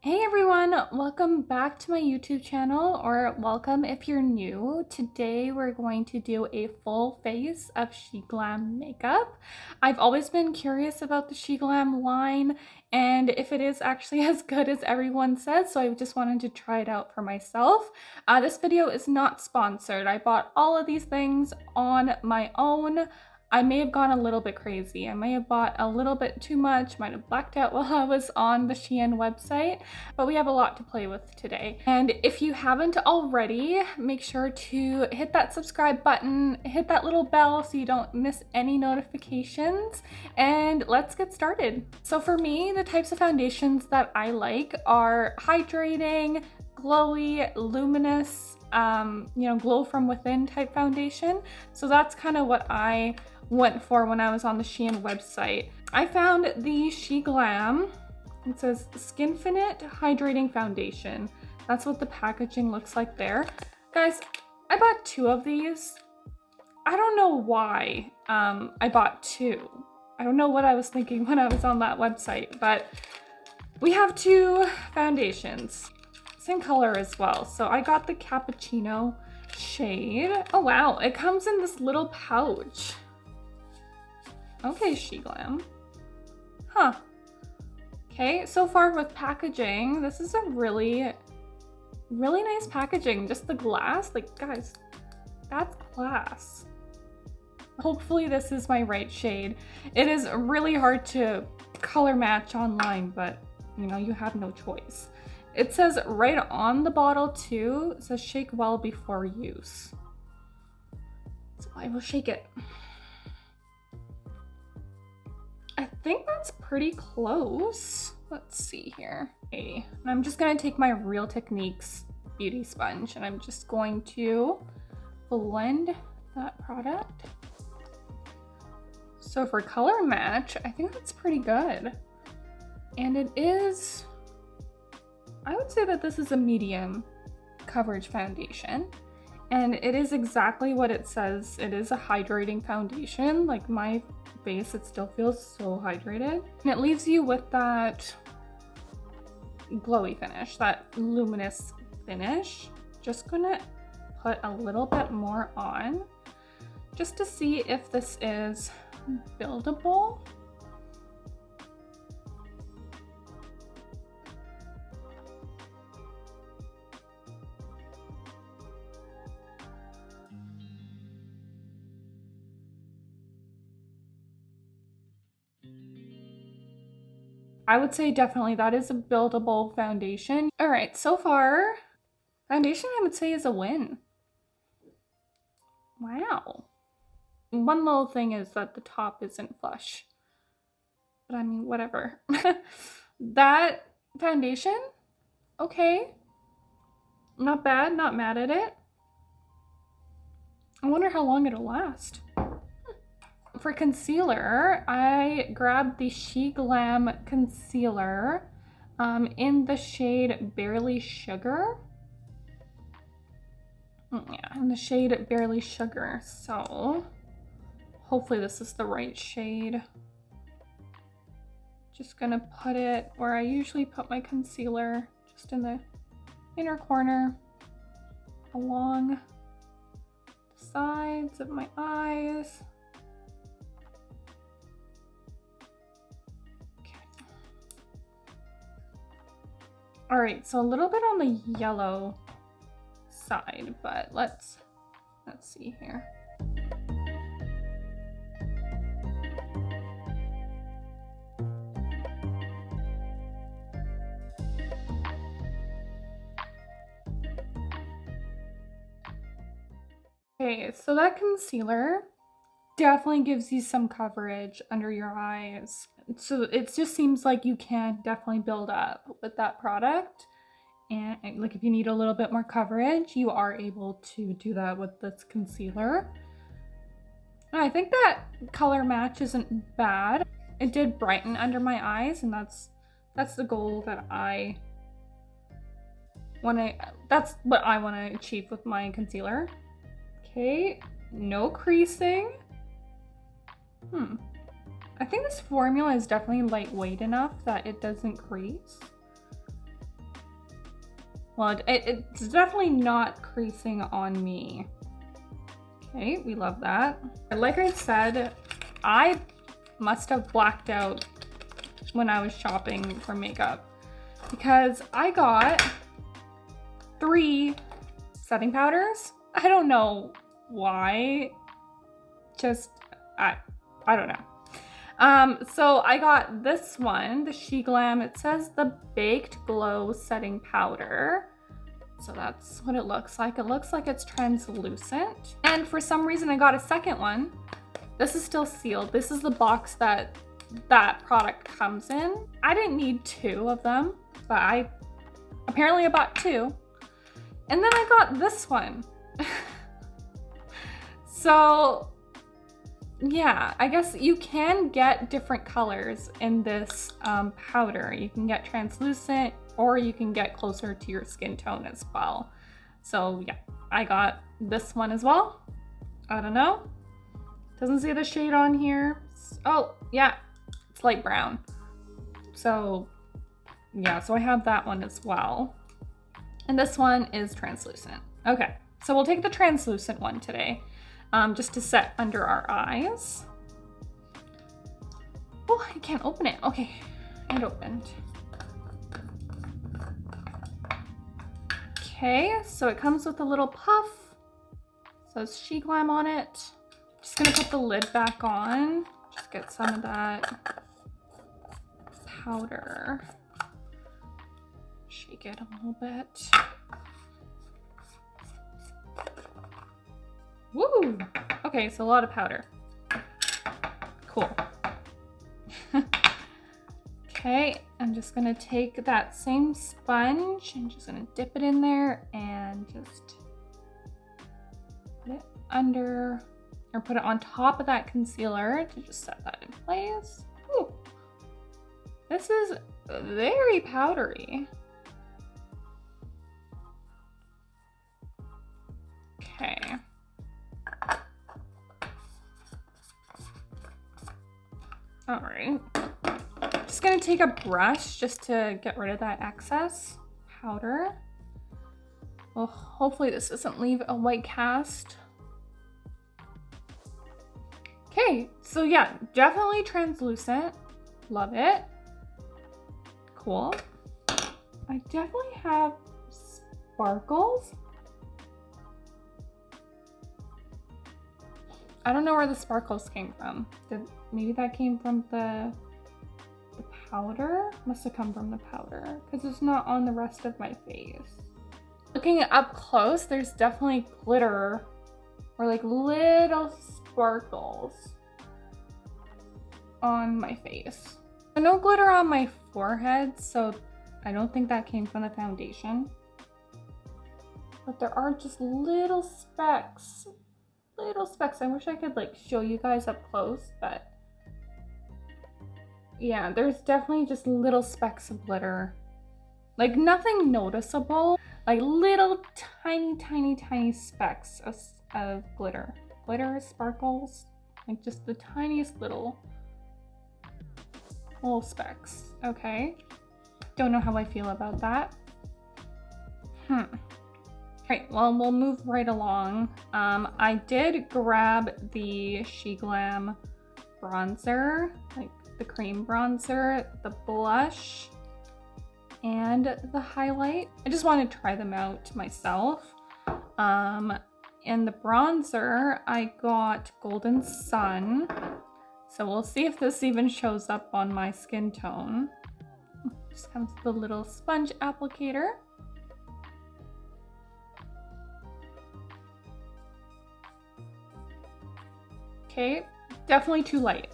Hey everyone, welcome back to my YouTube channel, or welcome if you're new. Today we're going to do a full face of SHEGLAM makeup. I've always been curious about the SHEGLAM line and if it is actually as good as everyone says, so I just wanted to try it out for myself. This video is not sponsored. I bought all of these things on my own. I may have gone a little bit crazy. I may have bought a little bit too much, might have blacked out while I was on the Shein website, but we have a lot to play with today. And if you haven't already, make sure to hit that subscribe button, hit that little bell so you don't miss any notifications, and let's get started. So for me, the types of foundations that I like are hydrating, glowy, luminous, glow from within type foundation. So that's kind of what I went for when I was on the Shein website. I found the SHEGLAM, it says Skinfinite Hydrating Foundation. That's what the packaging looks like there. Guys, I bought two of these. I don't know why I bought two. I don't know what I was thinking when I was on that website, but we have two foundations. Same color as well. So I got the cappuccino shade. Oh wow, it comes in this little pouch. Okay, SHEGLAM. Huh. Okay, so far with packaging, this is a really nice packaging. Just the glass, like guys, that's glass. Hopefully this is my right shade. It is really hard to color match online, but you know, you have no choice. It says right on the bottle too, it says shake well before use. So I will shake it. I think that's pretty close. Let's see here. Okay, and I'm just gonna take my Real Techniques beauty sponge and I'm just going to blend that product. So for color match, I think that's pretty good. And it is, I would say that this is a medium coverage foundation. And it is exactly what it says. It is a hydrating foundation. Like my face, it still feels so hydrated. And it leaves you with that glowy finish, that luminous finish. Just gonna put a little bit more on just to see if this is buildable. I would say definitely that is a buildable foundation. All right, so far, foundation I would say is a win. Wow. One little thing is that the top isn't flush, but I mean, whatever. That foundation, okay. Not bad, not mad at it. I wonder how long it'll last. For concealer, I grabbed the SHEGLAM concealer in the shade Barely Sugar. Yeah, in the shade Barely Sugar. So hopefully this is the right shade. Just gonna put it where I usually put my concealer, just in the inner corner, along the sides of my eyes. All right, so a little bit on the yellow side, but let's see here. Okay, so that concealer definitely gives you some coverage under your eyes. So it just seems like you can definitely build up with that product. And like if you need a little bit more coverage, you are able to do that with this concealer. And I think that color match isn't bad. It did brighten under my eyes, and that's the goal that I want to, that's what I want to achieve with my concealer. Okay, no creasing. I think this formula is definitely lightweight enough that it doesn't crease. Well, it's definitely not creasing on me. Okay, we love that. Like I said, I must have blacked out when I was shopping for makeup because I got 3 setting powders. I don't know why. Just, I don't know. So I got this one, the SHEGLAM. It says the Baked Glow Setting Powder. So that's what it looks like. It looks like it's translucent. And for some reason I got a second one. This is still sealed. This is the box that product comes in. I didn't need 2 of them, but apparently I bought 2. And then I got this one. So yeah, I guess you can get different colors in this powder. You can get translucent or you can get closer to your skin tone as well. So yeah, I got this one as well. I don't know. Doesn't say the shade on here. Oh yeah, it's light brown. So yeah, so I have that one as well. And this one is translucent. Okay, so we'll take the translucent one today. Just to set under our eyes. Oh, I can't open it. Okay, it opened. Okay, so it comes with a little puff. It says SHEGLAM on it. Just gonna put the lid back on. Just get some of that powder. Shake it a little bit. Woo! Okay, so a lot of powder. Cool. Okay, I'm just gonna take that same sponge and just gonna dip it in there and just put it under, or put it on top of that concealer to just set that in place. Ooh. This is very powdery. Okay. All right, just gonna take a brush just to get rid of that excess powder. Well, hopefully this doesn't leave a white cast. Okay, so yeah, definitely translucent. Love it. Cool. I definitely have sparkles. I don't know where the sparkles came from. Maybe that came from the powder? Must have come from the powder because it's not on the rest of my face. Looking up close, there's definitely glitter or like little sparkles on my face. No glitter on my forehead, so I don't think that came from the foundation. But there are just little specks. Little specks. I wish I could like show you guys up close, but yeah, there's definitely just little specks of glitter. Like nothing noticeable, like little tiny specks of glitter. Glitter, sparkles, like just the tiniest little specks. Okay, don't know how I feel about that. Alright, well, we'll move right along. I did grab the SHEGLAM bronzer, like the cream bronzer, the blush, and the highlight. I just want to try them out myself. And the bronzer, I got Golden Sun. So we'll see if this even shows up on my skin tone. Just comes with a little sponge applicator. Okay, definitely too light.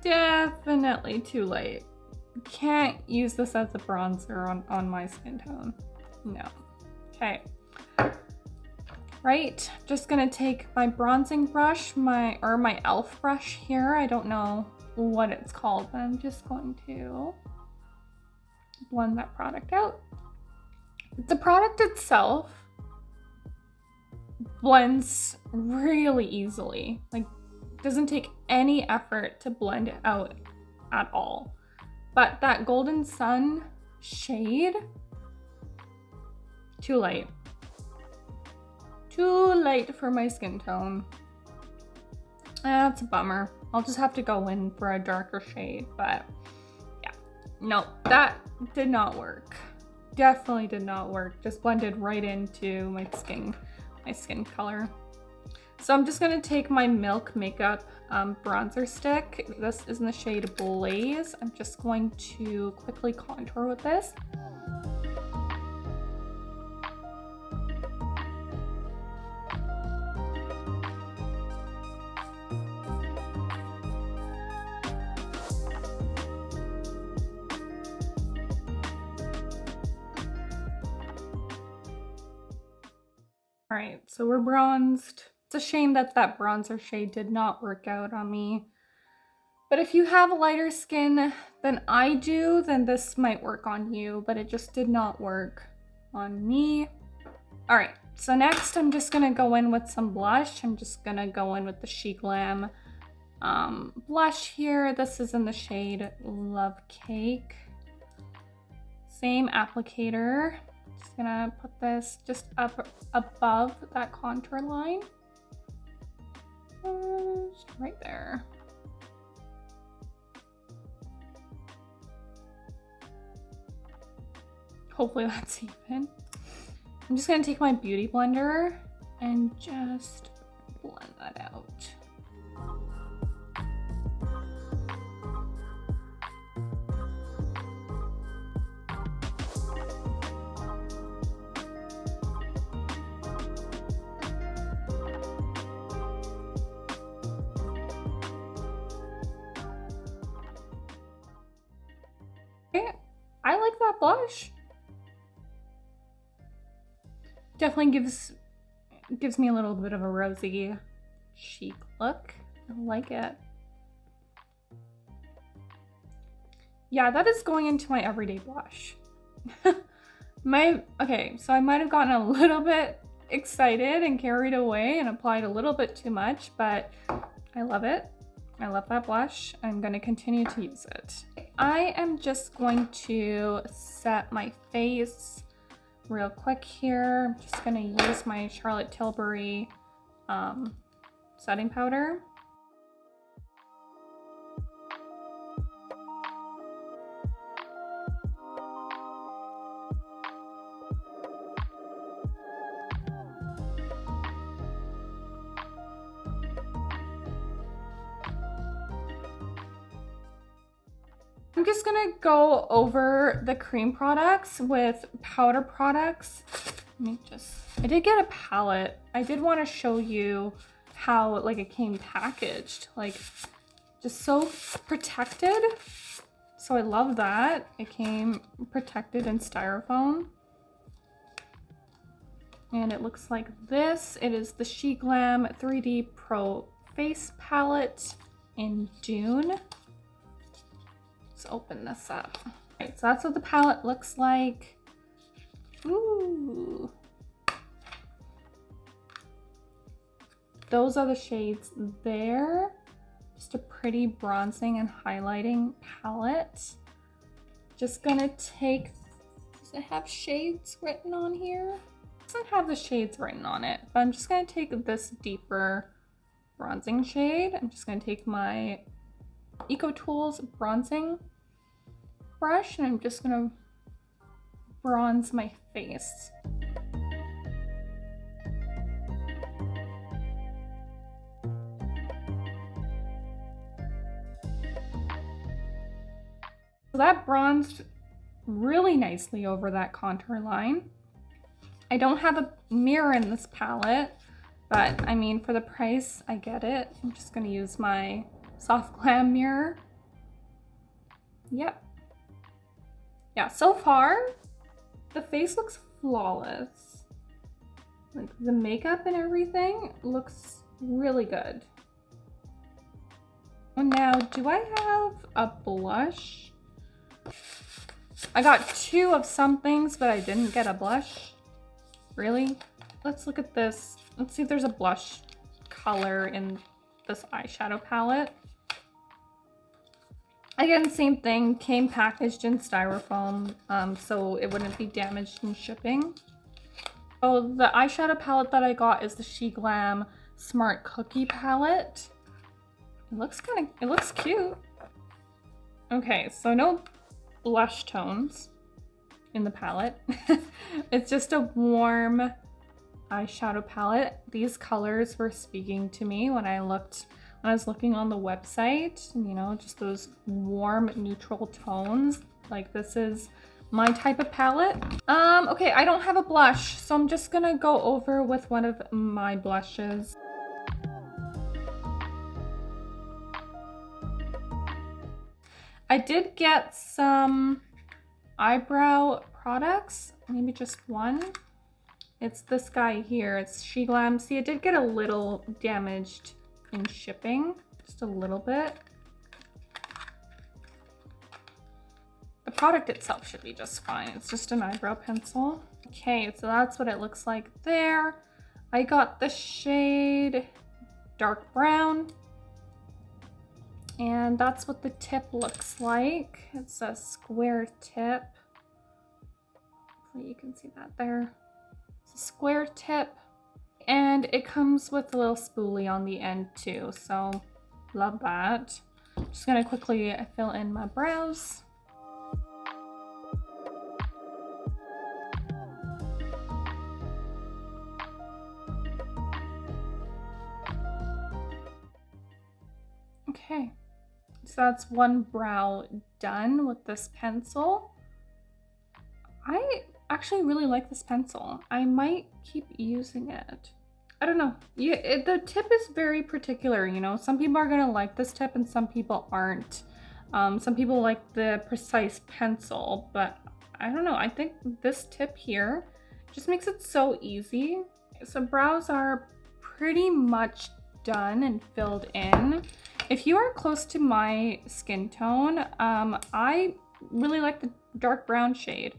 Definitely too light. Can't use this as a bronzer on my skin tone. No. Okay. Right, just gonna take my bronzing brush, my e.l.f. brush here. I don't know what it's called, but I'm just going to blend that product out. The product itself blends really easily. Like, doesn't take any effort to blend it out at all. But that Golden Sun shade, too light. Too light for my skin tone. That's a bummer. I'll just have to go in for a darker shade, but yeah. No, that did not work. Definitely did not work. Just blended right into my skin color. So I'm just gonna take my Milk Makeup bronzer stick. This is in the shade Blaze. I'm just going to quickly contour with this. All right, so we're bronzed. It's a shame that that bronzer shade did not work out on me. But if you have lighter skin than I do, then this might work on you, but it just did not work on me. All right, so next I'm just gonna go in with some blush. I'm just gonna go in with the SHEGLAM blush here. This is in the shade Love Cake. Same applicator. Just gonna put this just up above that contour line. Just right there. Hopefully that's even. I'm just gonna take my beauty blender and just blend that out. Okay, I like that blush. Definitely gives me a little bit of a rosy chic look. I like it. Yeah, that is going into my everyday blush. Okay, so I might have gotten a little bit excited and carried away and applied a little bit too much, but I love it. I love that blush. I'm going to continue to use it. I am just going to set my face real quick here. I'm just gonna use my Charlotte Tilbury setting powder. I'm just gonna go over the cream products with powder products. I did get a palette. I did want to show you how like it came packaged, like just so protected. So I love that. It came protected in styrofoam. And it looks like this. It is the SHEGLAM 3D Pro Face Palette in Dune. Let's open this up. All right, so that's what the palette looks like. Ooh. Those are the shades there. Just a pretty bronzing and highlighting palette. Just gonna take, does it have shades written on here? It doesn't have the shades written on it, but I'm just gonna take this deeper bronzing shade. I'm just gonna take my Eco Tools bronzing brush and I'm just gonna bronze my face. So that bronzed really nicely over that contour line. I don't have a mirror in this palette, but I mean, for the price, I get it. I'm just gonna use my Soft Glam mirror. Yep. Yeah, so far, the face looks flawless. Like the makeup and everything looks really good. And now, do I have a blush? I got 2 of some things, but I didn't get a blush. Really? Let's look at this. Let's see if there's a blush color in this eyeshadow palette. Again, same thing, came packaged in styrofoam, so it wouldn't be damaged in shipping. So the eyeshadow palette that I got is the SHEGLAM Smart Cookie palette. It looks cute. Okay, so no blush tones in the palette. It's just a warm eyeshadow palette. These colors were speaking to me when I was looking on the website, you know, just those warm neutral tones. Like, this is my type of palette. Okay, I don't have a blush, so I'm just gonna go over with one of my blushes. I did get some eyebrow products, maybe just one. It's this guy here, it's SHEGLAM. See, it did get a little damaged in shipping, just a little bit. The product itself should be just fine. It's just an eyebrow pencil. Okay, so that's what it looks like there. I got the shade dark brown. And that's what the tip looks like. It's a square tip. Hopefully you can see that there. It's a square tip. And it comes with a little spoolie on the end too, so love that. I'm just gonna quickly fill in my brows. Okay. So that's one brow done with this pencil. I actually really like this pencil. I might keep using it. I don't know. Yeah, the tip is very particular, you know. Some people are gonna like this tip and some people aren't. Some people like the precise pencil, but I don't know. I think this tip here just makes it so easy. So brows are pretty much done and filled in. If you are close to my skin tone, I really like the dark brown shade.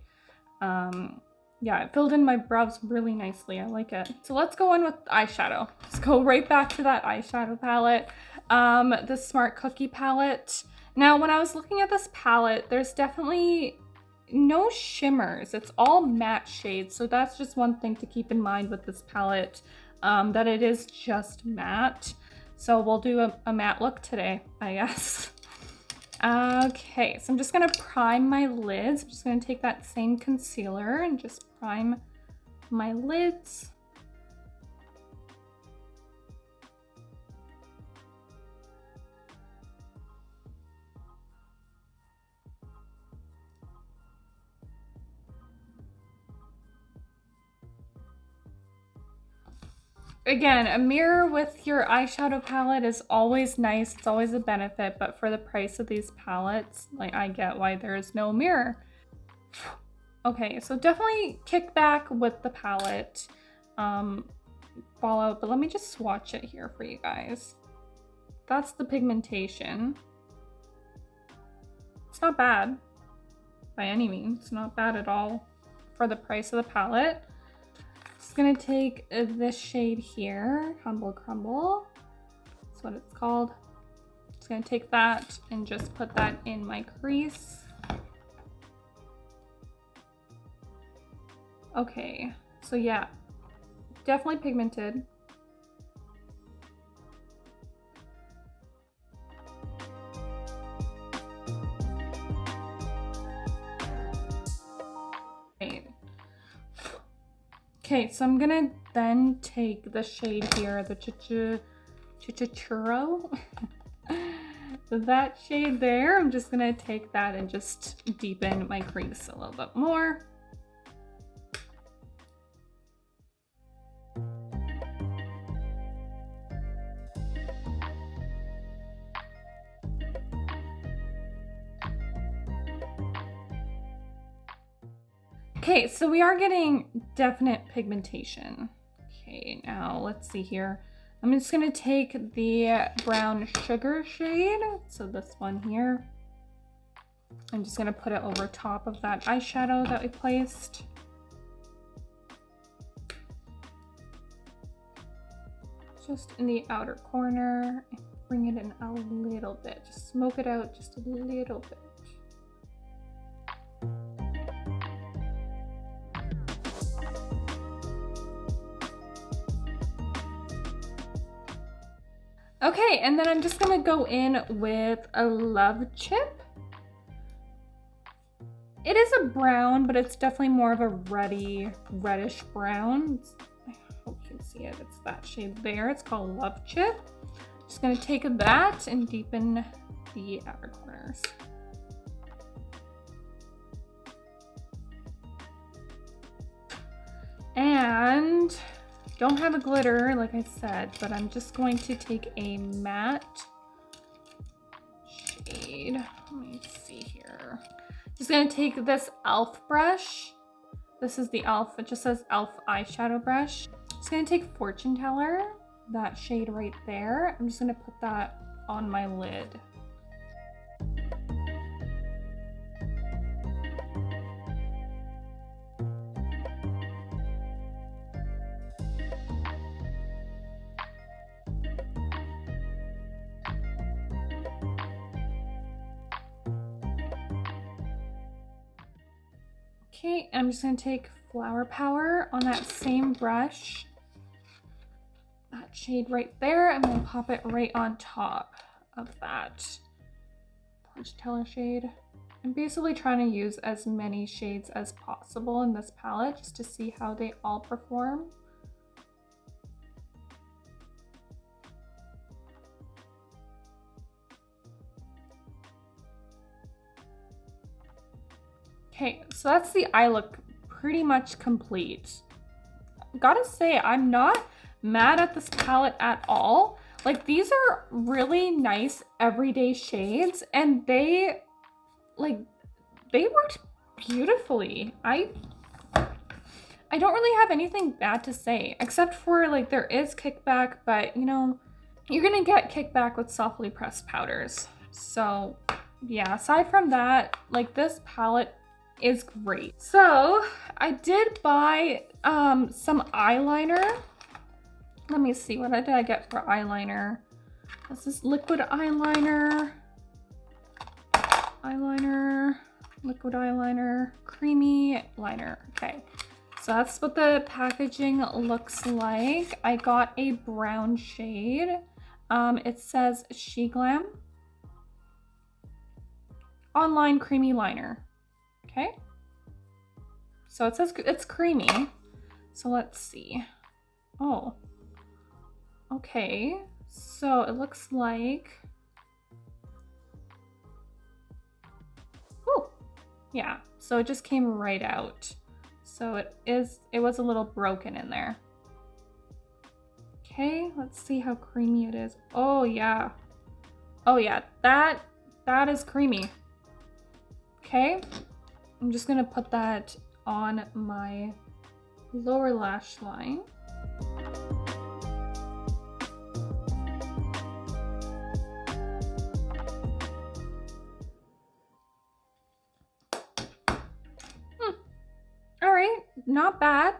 Yeah, it filled in my brows really nicely. I like it. So let's go in with eyeshadow. Let's go right back to that eyeshadow palette. The Smart Cookie palette. Now, when I was looking at this palette, there's definitely no shimmers. It's all matte shades. So that's just one thing to keep in mind with this palette, that it is just matte. So we'll do a matte look today, I guess. Okay, so I'm just gonna prime my lids. I'm just gonna take that same concealer and just prime my lids. Again, a mirror with your eyeshadow palette is always nice. It's always a benefit, but for the price of these palettes, like, I get why there is no mirror. Okay, so definitely kick back with the palette fallout, but let me just swatch it here for you guys. That's the pigmentation. It's not bad by any means. It's not bad at all for the price of the palette. Just gonna take this shade here, Humble Crumble. That's what it's called. Just gonna take that and just put that in my crease. Okay, so yeah, definitely pigmented. Okay, so I'm gonna then take the shade here, the Churro. That shade there, I'm just gonna take that and just deepen my crease a little bit more. Okay, so we are getting definite pigmentation. Okay, now let's see here. I'm just gonna take the brown sugar shade, so this one here. I'm just gonna put it over top of that eyeshadow that we placed. Just in the outer corner. bring it in a little bit. Just smoke it out just a little bit. Okay, and then I'm just gonna go in with a Love Chip. It is a brown, but it's definitely more of a reddish brown. I hope you can see it. It's that shade there. It's called Love Chip. Just gonna take that and deepen the outer corners. And don't have a glitter, like I said, but I'm just going to take a matte shade. Let me see here. Just gonna take this e.l.f. brush. This is the e.l.f. It just says e.l.f. eyeshadow brush. Just gonna take Fortune Teller, that shade right there. I'm just gonna put that on my lid. Okay, I'm just gonna take Flower Power on that same brush. That shade right there. I'm gonna pop it right on top of that Fortune Teller shade. I'm basically trying to use as many shades as possible in this palette just to see how they all perform. Okay, so that's the eye look pretty much complete. Gotta say, I'm not mad at this palette at all. Like, these are really nice everyday shades, and they worked beautifully. I don't really have anything bad to say, except for like there is kickback, but you know, you're gonna get kickback with softly pressed powders. So yeah, aside from that, like this palette is great. So I did buy some eyeliner. Let me see, what did I get for eyeliner? This is liquid eyeliner, liquid eyeliner, creamy liner. Okay, so that's what the packaging looks like. I got a brown shade. It says SHEGLAM Online Creamy Liner. Okay, so it says it's creamy. So let's see. Oh, okay. So it looks like, oh, yeah. So it just came right out. So it was a little broken in there. Okay, let's see how creamy it is. Oh yeah. Oh yeah, that is creamy. Okay. I'm just gonna put that on my lower lash line. All right, not bad.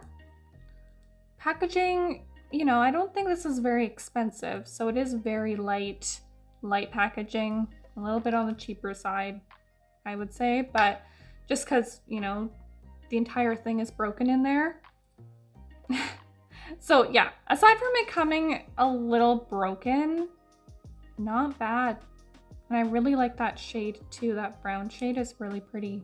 Packaging, you know, I don't think this is very expensive, so it is very light packaging, a little bit on the cheaper side, I would say, but just because, you know, the entire thing is broken in there. So yeah, aside from it coming a little broken, not bad. And I really like that shade too. That brown shade is really pretty.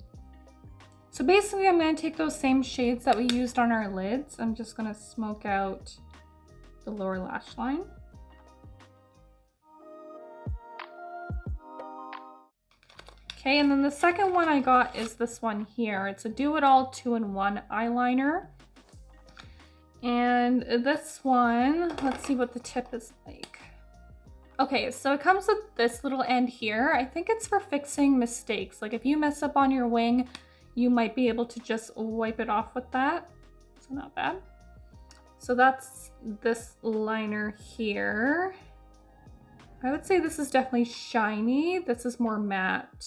So basically I'm going to take those same shades that we used on our lids. I'm just going to smoke out the lower lash line. Okay, and then the second one I got is this one here. It's a Do-It-All 2-in-1 eyeliner. And this one, let's see what the tip is like. Okay, so it comes with this little end here. I think it's for fixing mistakes. Like if you mess up on your wing, you might be able to just wipe it off with that. So not bad. So that's this liner here. I would say this is definitely shiny. This is more matte.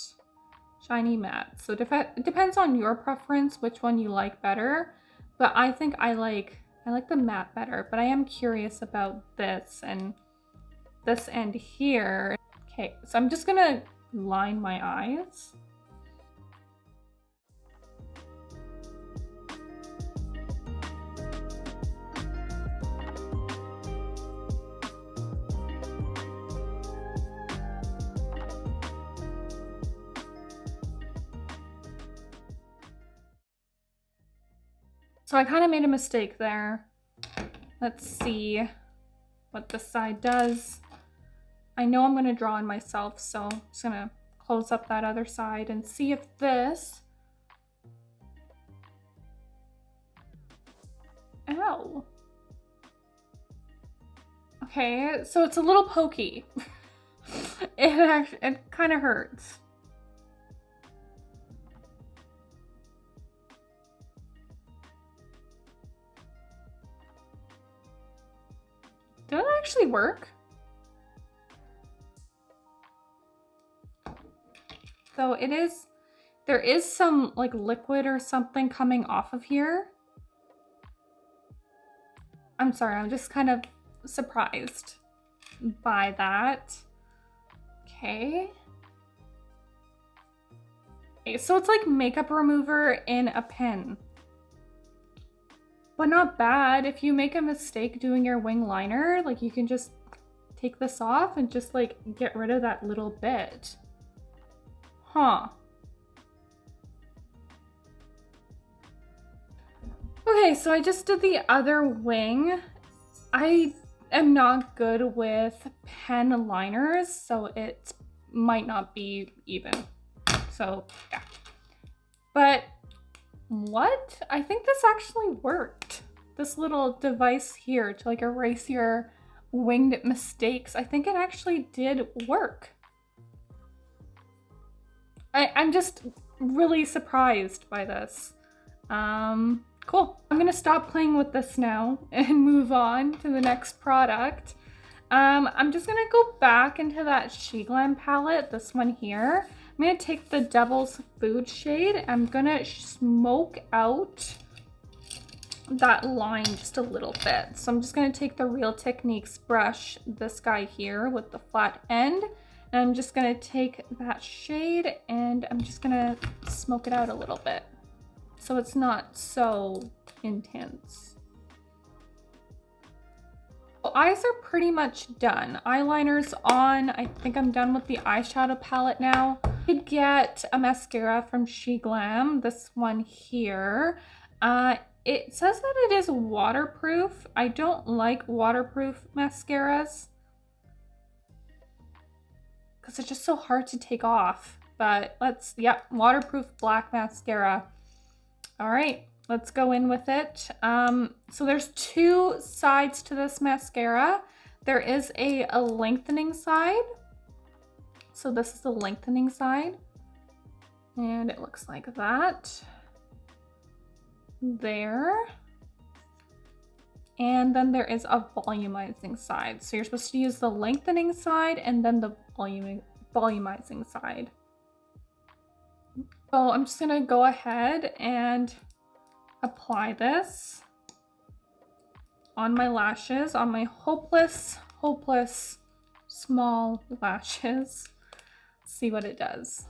Shiny matte. So it depends on your preference which one you like better, but I think I like the matte better, but I am curious about this, and this end here. Okay, so I'm just gonna line my eyes. So I kind of made a mistake there. Let's see what this side does. I know I'm gonna draw on myself, so I'm just gonna close up that other side and see if this... Ow. Okay, so it's a little pokey. It kind of hurts. Did it actually work? So it is, there is some like liquid or something coming off of here. I'm sorry, I'm just kind of surprised by that. Okay. Okay, so it's like makeup remover in a pen. But not bad. If you make a mistake doing your wing liner, like you can just take this off and just like get rid of that little bit. Huh. Okay, so I just did the other wing. I am not good with pen liners, so it might not be even. So, yeah. But what? I think this actually worked. This little device here to like erase your winged mistakes. I think it actually did work. I'm just really surprised by this. Cool. I'm gonna stop playing with this now and move on to the next product. I'm just gonna go back into that SHEGLAM palette, this one here. I'm gonna take the Devil's Food shade. I'm gonna smoke out that line just a little bit. So I'm just gonna take the Real Techniques brush, this guy here with the flat end, and I'm just gonna take that shade and I'm just gonna smoke it out a little bit so it's not so intense. Well, eyes are pretty much done. Eyeliner's on. I think I'm done with the eyeshadow palette now. I did get a mascara from SHEGLAM, this one here. It says that it is waterproof. I don't like waterproof mascaras because it's just so hard to take off. But let's, yep, waterproof black mascara. All right, let's go in with it. So there's two sides to this mascara. There is a lengthening side. So this is the lengthening side. And it looks like that. There. And then there is a volumizing side. So you're supposed to use the lengthening side and then the volumizing side. So I'm just gonna go ahead and apply this on my lashes, on my hopeless small lashes. See what it does.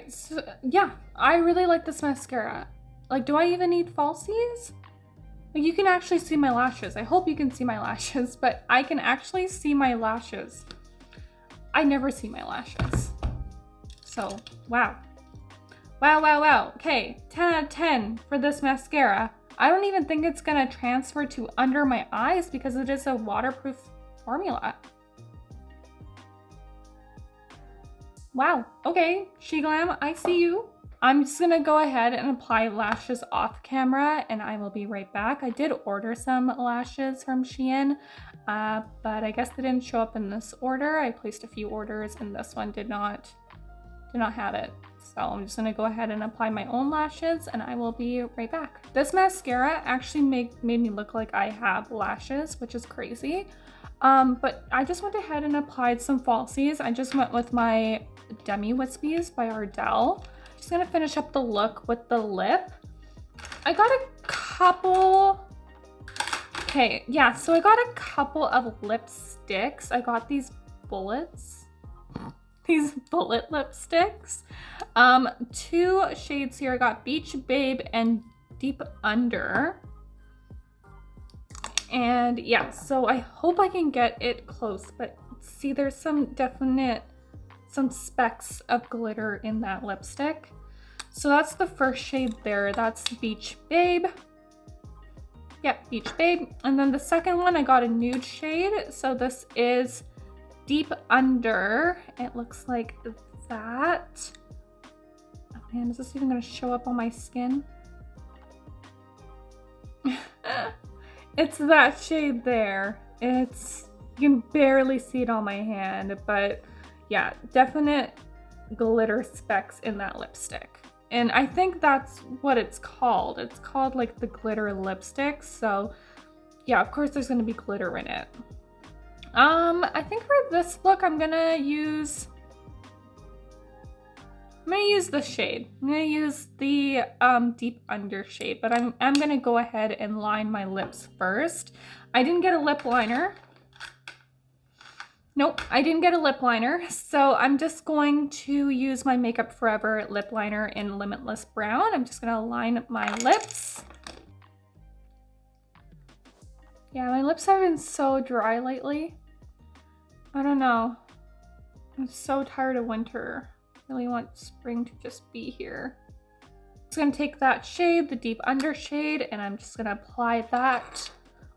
So, yeah, I really like this mascara. Like, do I even need falsies? Like, you can actually see my lashes. I hope you can see my lashes, but I can actually see my lashes. I never see my lashes. So, wow. Wow, wow, wow. Okay, 10 out of 10 for this mascara. I don't even think it's gonna transfer to under my eyes because it is a waterproof formula. Wow, okay, SHEGLAM, I see you. I'm just gonna go ahead and apply lashes off camera and I will be right back. I did order some lashes from Shein, but I guess they didn't show up in this order. I placed a few orders and this one did not have it. So I'm just gonna go ahead and apply my own lashes and I will be right back. This mascara actually made me look like I have lashes, which is crazy. But I just went ahead and applied some falsies. I just went with my Demi Wispies by Ardell. Just gonna finish up the look with the lip. I got a couple, okay, yeah, so I got a couple of lipsticks. I got these bullets, these bullet lipsticks. 2 shades here. I got Beach Babe and Deep Under. And yeah, so I hope I can get it close, but see, there's some specks of glitter in that lipstick. So that's the first shade there. That's Beach Babe. Yep, Beach Babe. And then the second one, I got a nude shade. So this is Deep Under. It looks like that. Oh man, is this even gonna show up on my skin? It's that shade there. You can barely see it on my hand, but yeah, definite glitter specks in that lipstick. And I think that's what it's called. It's called like the glitter lipstick. So yeah, of course there's gonna be glitter in it. I think for this look, I'm gonna use the shade. I'm gonna use the Deep Under shade, but I'm gonna go ahead and line my lips first. I didn't get a lip liner. Nope, I didn't get a lip liner, so I'm just going to use my Makeup Forever lip liner in Limitless Brown. I'm just gonna line my lips. Yeah, my lips have been so dry lately. I don't know. I'm so tired of winter. Really want spring to just be here. I'm just gonna take that shade, the Deep Under shade, and I'm just gonna apply that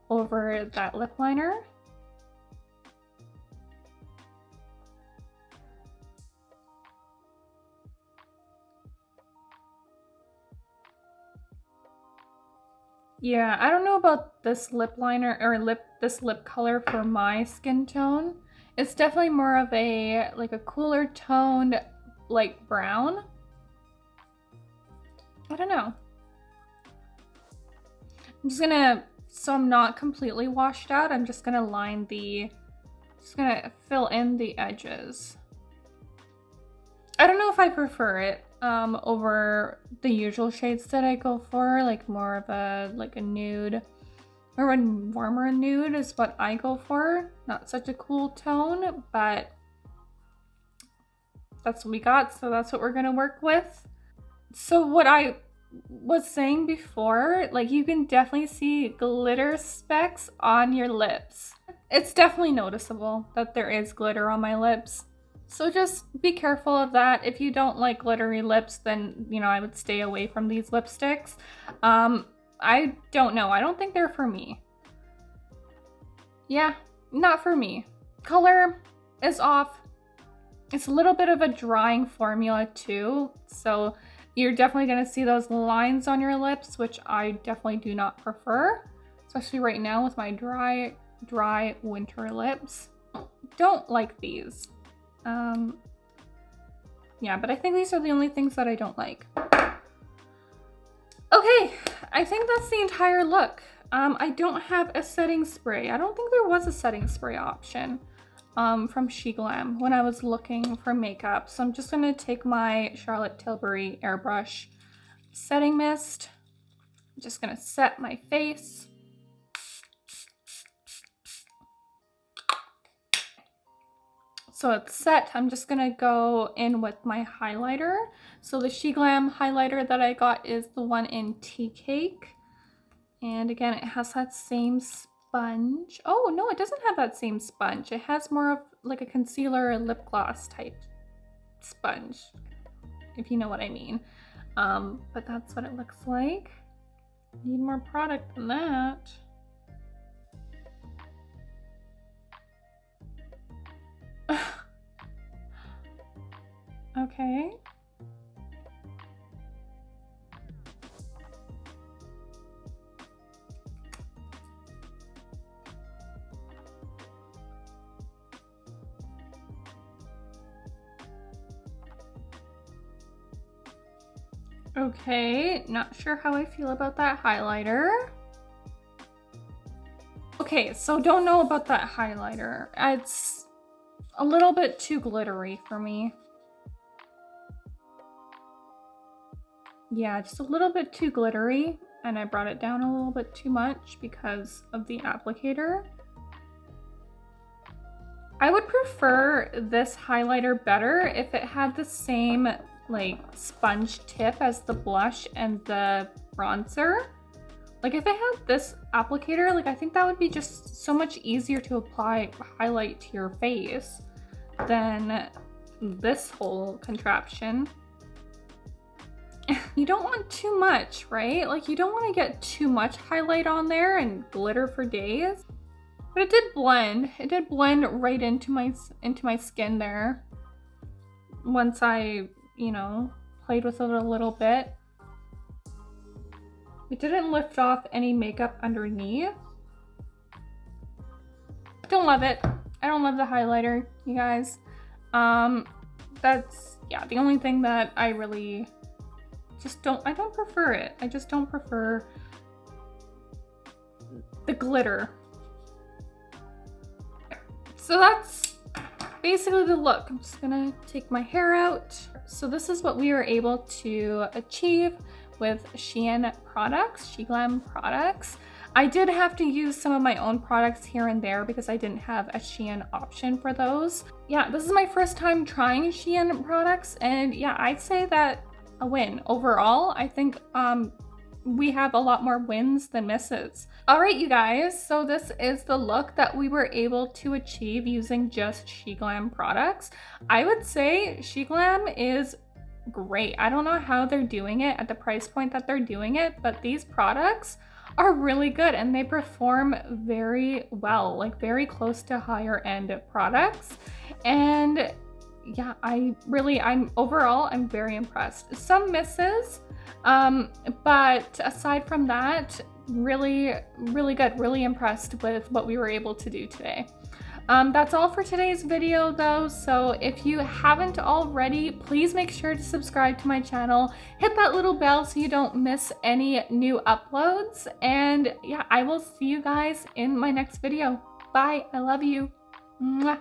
over that lip liner. Yeah, I don't know about this lip liner or this lip color for my skin tone. It's definitely more of a cooler toned light brown. I don't know. I'm just gonna, so I'm not completely washed out, I'm just gonna fill in the edges. I don't know if I prefer it over the usual shades that I go for, like more of a nude, or a warmer nude is what I go for. Not such a cool tone, but that's what we got, so that's what we're gonna work with. So what I was saying before, like, you can definitely see glitter specks on your lips. It's definitely noticeable that there is glitter on my lips. So just be careful of that. If you don't like glittery lips, then, you know, I would stay away from these lipsticks. I don't know. I don't think they're for me. Yeah, not for me. Color is off. It's a little bit of a drying formula too. So you're definitely gonna see those lines on your lips, which I definitely do not prefer, especially right now with my dry winter lips. Don't like these. Yeah, but I think these are the only things that I don't like. Okay, I think that's the entire look. I don't have a setting spray. I don't think there was a setting spray option from SHEGLAM when I was looking for makeup. So I'm just gonna take my Charlotte Tilbury Airbrush setting mist. I'm just gonna set my face. So it's set. I'm just gonna go in with my highlighter. So the SHEGLAM highlighter that I got is the one in Tea Cake. And again, it has that same sponge. Oh no, it doesn't have that same sponge. It has more of like a concealer lip gloss type sponge, if you know what I mean. But that's what it looks like. Need more product than that. Okay. Okay, not sure how I feel about that highlighter. Okay, so don't know about that highlighter. It's a little bit too glittery for me. Yeah, just a little bit too glittery, and I brought it down a little bit too much because of the applicator. I would prefer this highlighter better if it had the same like sponge tip as the blush and the bronzer. Like if it had this applicator, like I think that would be just so much easier to apply highlight to your face than this whole contraption. You don't want too much, right? Like you don't want to get too much highlight on there and glitter for days. But it did blend. It did blend right into my skin there. Once I, you know, played with it a little bit. It didn't lift off any makeup underneath. Don't love it. I don't love the highlighter, you guys. That's, yeah, the only thing that I really I don't prefer it. I just don't prefer the glitter. So that's basically the look. I'm just gonna take my hair out. So this is what we were able to achieve with Shein products, SHEGLAM products. I did have to use some of my own products here and there because I didn't have a Shein option for those. Yeah, this is my first time trying Shein products, and yeah, I'd say that a win. Overall, I think we have a lot more wins than misses. All right, you guys, so this is the look that we were able to achieve using just SHEGLAM products. I would say SHEGLAM is great. I don't know how they're doing it at the price point that they're doing it, but these products are really good and they perform very well, like very close to higher end products. And yeah, overall, I'm very impressed. Some misses, but aside from that, really good, really impressed with what we were able to do today. That's all for today's video though, so if you haven't already, please make sure to subscribe to my channel, hit that little bell so you don't miss any new uploads, and yeah, I will see you guys in my next video. Bye, I love you. Mwah.